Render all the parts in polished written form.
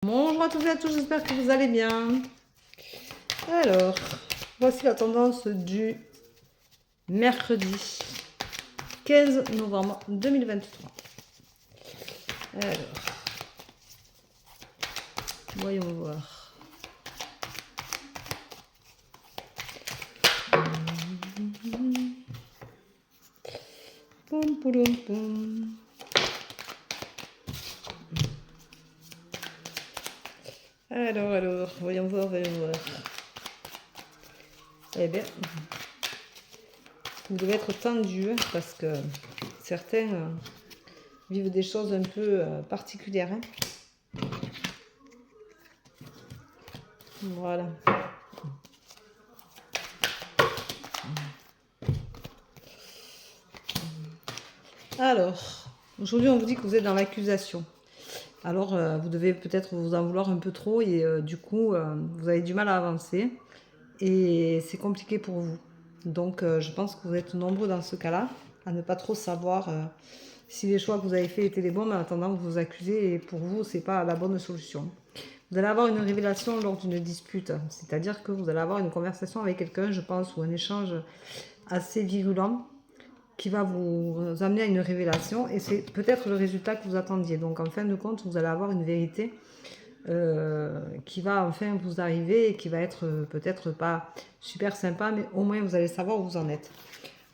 Bonjour à toutes et à tous, j'espère que vous allez bien. Alors, voici la tendance du mercredi 15 novembre 2023. Alors, voyons voir. Poum, poum, poum. Alors, voyons voir. Eh bien, vous devez être tendu parce que certains vivent des choses un peu particulières. Voilà. Alors, aujourd'hui, on vous dit que vous êtes dans l'accusation. Alors, vous devez peut-être vous en vouloir un peu trop et du coup, vous avez du mal à avancer et c'est compliqué pour vous. Donc, je pense que vous êtes nombreux dans ce cas-là à ne pas trop savoir si les choix que vous avez faits étaient les bons, mais en attendant, vous vous accusez et pour vous, c'est pas la bonne solution. Vous allez avoir une révélation lors d'une dispute, c'est-à-dire que vous allez avoir une conversation avec quelqu'un, je pense, ou un échange assez virulent qui va vous amener à une révélation et c'est peut-être le résultat que vous attendiez. Donc en fin de compte, vous allez avoir une vérité qui va enfin vous arriver et qui va être peut-être pas super sympa, mais au moins vous allez savoir où vous en êtes.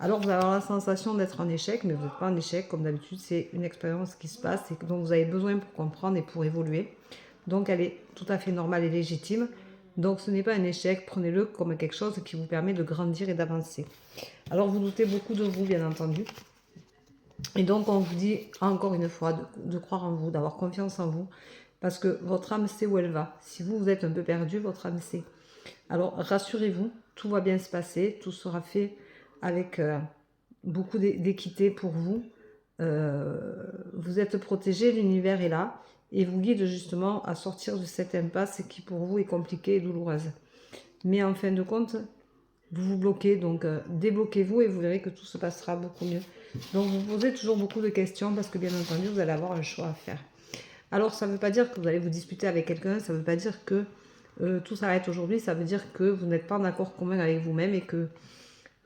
Alors vous allez avoir la sensation d'être en échec, mais vous n'êtes pas en échec, comme d'habitude, c'est une expérience qui se passe et dont vous avez besoin pour comprendre et pour évoluer. Donc elle est tout à fait normale et légitime. Donc ce n'est pas un échec, prenez-le comme quelque chose qui vous permet de grandir et d'avancer. Alors vous doutez beaucoup de vous, bien entendu. Et donc on vous dit encore une fois de croire en vous, d'avoir confiance en vous, parce que votre âme sait où elle va. Si vous êtes un peu perdu, votre âme sait. Alors rassurez-vous, tout va bien se passer, tout sera fait avec beaucoup d'équité pour vous. Vous êtes protégé, l'univers est là et vous guide justement à sortir de cette impasse qui pour vous est compliquée et douloureuse. Mais en fin de compte, vous vous bloquez, donc débloquez-vous et vous verrez que tout se passera beaucoup mieux. Donc vous posez toujours beaucoup de questions parce que bien entendu vous allez avoir un choix à faire. Alors ça ne veut pas dire que vous allez vous disputer avec quelqu'un, ça ne veut pas dire que tout s'arrête aujourd'hui, ça veut dire que vous n'êtes pas en accord commun avec vous-même et que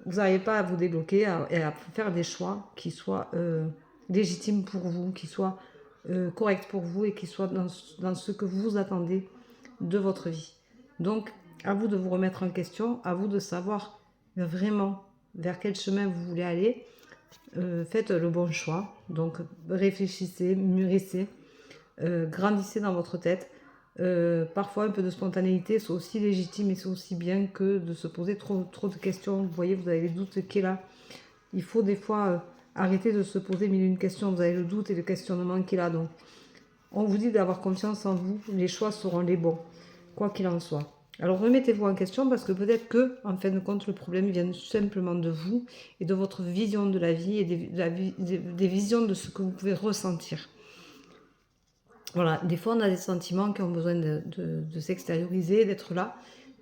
vous n'arrivez pas à vous débloquer et à faire des choix qui soient légitimes pour vous, qui soient corrects pour vous et qui soient dans ce que vous attendez de votre vie. Donc à vous de vous remettre en question, à vous de savoir vraiment vers quel chemin vous voulez aller. Faites le bon choix, donc réfléchissez, mûrissez, grandissez dans votre tête. Parfois un peu de spontanéité c'est aussi légitime et c'est aussi bien que de se poser trop de questions. Vous voyez, vous avez les doutes qui est là. Il faut des fois arrêter de se poser mille et une questions. Vous avez le doute et le questionnement qui est là. Donc on vous dit d'avoir confiance en vous, les choix seront les bons, quoi qu'il en soit. Alors remettez-vous en question parce que peut-être que, en fin de compte, le problème vient simplement de vous et de votre vision de la vie et des visions de ce que vous pouvez ressentir. Voilà, des fois on a des sentiments qui ont besoin de s'extérioriser, d'être là,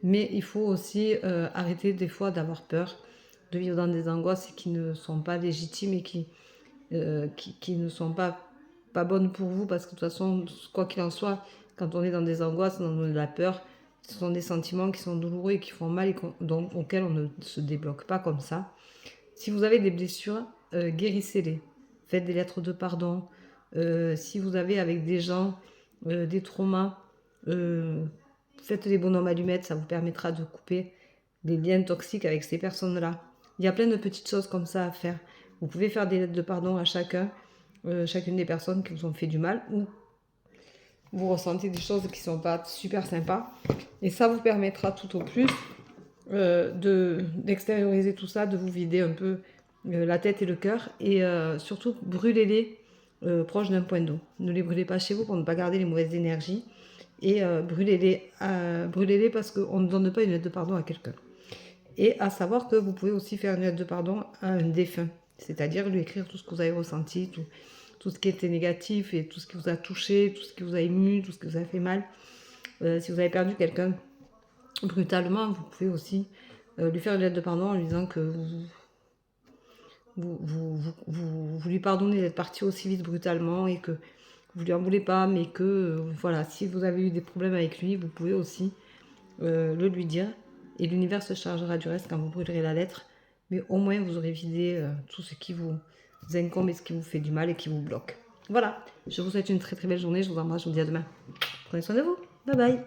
mais il faut aussi arrêter des fois d'avoir peur, de vivre dans des angoisses qui ne sont pas légitimes et qui ne sont pas bonnes pour vous, parce que de toute façon, quoi qu'il en soit, quand on est dans des angoisses, dans de la peur, ce sont des sentiments qui sont douloureux et qui font mal et auxquels on ne se débloque pas comme ça. Si vous avez des blessures, guérissez-les. Faites des lettres de pardon. Si vous avez avec des gens des traumas, faites des bonhommes allumettes, ça vous permettra de couper des liens toxiques avec ces personnes-là. Il y a plein de petites choses comme ça à faire. Vous pouvez faire des lettres de pardon à chacune des personnes qui vous ont fait du mal ou vous ressentez des choses qui ne sont pas super sympas. Et ça vous permettra tout au plus d'extérioriser tout ça, de vous vider un peu la tête et le cœur. Et surtout, brûlez-les proche d'un point d'eau. Ne les brûlez pas chez vous pour ne pas garder les mauvaises énergies. Et brûlez-les parce qu'on ne donne pas une lettre de pardon à quelqu'un. Et à savoir que vous pouvez aussi faire une lettre de pardon à un défunt. C'est-à-dire lui écrire tout ce que vous avez ressenti, tout ce qui était négatif et tout ce qui vous a touché, tout ce qui vous a ému, tout ce qui vous a fait mal. Si vous avez perdu quelqu'un brutalement, vous pouvez aussi lui faire une lettre de pardon en lui disant que vous lui pardonnez d'être parti aussi vite brutalement et que vous lui en voulez pas, mais que voilà, si vous avez eu des problèmes avec lui, vous pouvez aussi le lui dire. Et l'univers se chargera du reste quand vous brûlerez la lettre. Mais au moins, vous aurez vidé tout ce qui vous incombe et ce qui vous fait du mal et qui vous bloque. Voilà, je vous souhaite une très très belle journée. Je vous embrasse, je vous dis à demain. Prenez soin de vous. Bye bye.